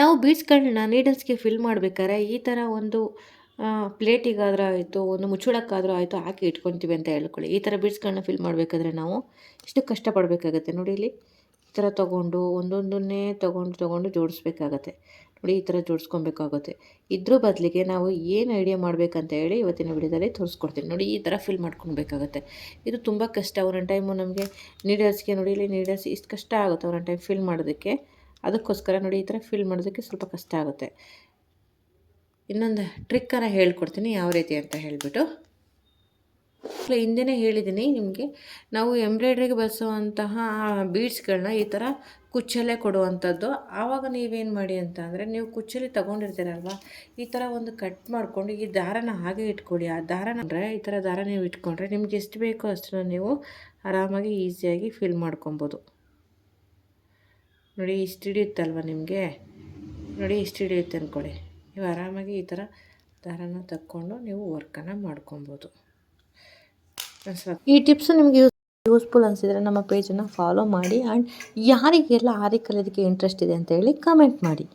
ನಾವು ಬೀಡ್ಸ್ಗಳನ್ನ ನೀಡಲ್ಸ್ಗೆ ಫಿಲ್ ಮಾಡ್ಬೇಕಾದ್ರೆ ಈ ಥರ ಒಂದು ಪ್ಲೇಟಿಗಾದ್ರೂ ಆಯಿತು, ಒಂದು ಮುಚ್ಚಳಕ್ಕಾದ್ರೂ ಆಯಿತು ಹಾಕಿ ಇಟ್ಕೊತೀವಿ ಅಂತ ಹೇಳ್ಕೊಳ್ಳಿ. ಈ ಥರ ಬೀಡ್ಸ್ಗಳನ್ನ ಫಿಲ್ ಮಾಡಬೇಕಾದ್ರೆ ನಾವು ಎಷ್ಟು ಕಷ್ಟಪಡಬೇಕಾಗತ್ತೆ ನೋಡಿ. ಇಲ್ಲಿ ಈ ಥರ ತೊಗೊಂಡು ಒಂದೊಂದನ್ನೇ ತೊಗೊಂಡು ಜೋಡಿಸ್ಬೇಕಾಗತ್ತೆ ನೋಡಿ. ಈ ಥರ ಜೋಡಿಸ್ಕೊಬೇಕಾಗುತ್ತೆ. ಇದ್ರ ಬದಲಿಗೆ ನಾವು ಏನು ಐಡಿಯಾ ಮಾಡಬೇಕಂತ ಹೇಳಿ ಇವತ್ತಿನ ವಿಡಿಯೋದಲ್ಲಿ ತೋರಿಸ್ಕೊಡ್ತೀನಿ ನೋಡಿ. ಈ ಥರ ಫಿಲ್ ಮಾಡ್ಕೊಬೇಕಾಗತ್ತೆ. ಇದು ತುಂಬ ಕಷ್ಟ. ಒಂದೊಂದು ಟೈಮು ನಮಗೆ ನೀಡಲ್ಸ್ಗೆ ನೋಡಿ, ಇಲ್ಲಿ ನೀಡಲ್ಸ್ ಇಷ್ಟು ಕಷ್ಟ ಆಗುತ್ತೆ ಒಂದೊಂದು ಟೈಮ್ ಫಿಲ್ ಮಾಡೋದಕ್ಕೆ. ಅದಕ್ಕೋಸ್ಕರ ನೋಡಿ ಈ ಥರ ಫಿಲ್ ಮಾಡೋದಕ್ಕೆ ಸ್ವಲ್ಪ ಕಷ್ಟ ಆಗುತ್ತೆ. ಇನ್ನೊಂದು ಟ್ರಿಕ್ಕನ್ನು ಹೇಳ್ಕೊಡ್ತೀನಿ ಯಾವ ರೀತಿ ಅಂತ ಹೇಳಿಬಿಟ್ಟು. ಹಿಂದೆನೇ ಹೇಳಿದ್ದೀನಿ ನಿಮಗೆ, ನಾವು ಎಂಬ್ರಾಯ್ಡ್ರಿಗೆ ಬಳಸುವಂತಹ ಬೀಡ್ಸ್ಗಳನ್ನ ಈ ಥರ ಕುಚ್ಚಲ್ಲೇ ಕೊಡುವಂಥದ್ದು. ಆವಾಗ ನೀವೇನು ಮಾಡಿ ಅಂತ ಅಂದರೆ, ನೀವು ಕುಚ್ಚಲ್ಲಿ ತೊಗೊಂಡಿರ್ತೀರಲ್ವ, ಈ ಥರ ಒಂದು ಕಟ್ ಮಾಡಿಕೊಂಡು ಈ ದಾರನ ಹಾಗೆ ಇಟ್ಕೊಳ್ಳಿ. ಆ ದಾರನ ಅಂದರೆ ಈ ಥರ ದಾರ ನೀವು ಇಟ್ಕೊಂಡ್ರೆ ನಿಮ್ಗೆ ಎಷ್ಟು ಬೇಕೋ ಅಷ್ಟನ್ನು ನೀವು ಆರಾಮಾಗಿ ಈಸಿಯಾಗಿ ಫಿಲ್ ಮಾಡ್ಕೊಬೋದು ನೋಡಿ. ಇಷ್ಟು ಹಿಡಿಯುತ್ತಲ್ವ ನಿಮಗೆ, ನೋಡಿ ಇಷ್ಟು ಹಿಡಿಯುತ್ತೆ ಅಂದ್ಕೊಳ್ಳಿ. ನೀವು ಆರಾಮಾಗಿ ಈ ಥರ ದಾರನ ತಕ್ಕೊಂಡು ನೀವು ವರ್ಕನ್ನು ಮಾಡ್ಕೊಬೋದು. ಈ ಟಿಪ್ಸು ನಿಮಗೆ ಯೂಸ್ಫುಲ್ ಅನಿಸಿದರೆ ನಮ್ಮ ಪೇಜನ್ನು ಫಾಲೋ ಮಾಡಿ. ಆ್ಯಂಡ್ ಯಾರಿಗೆಲ್ಲ ಆರಿ ಕಲಿಯೋದಕ್ಕೆ ಇಂಟ್ರೆಸ್ಟ್ ಇದೆ ಅಂತ ಹೇಳಿ ಕಮೆಂಟ್ ಮಾಡಿ.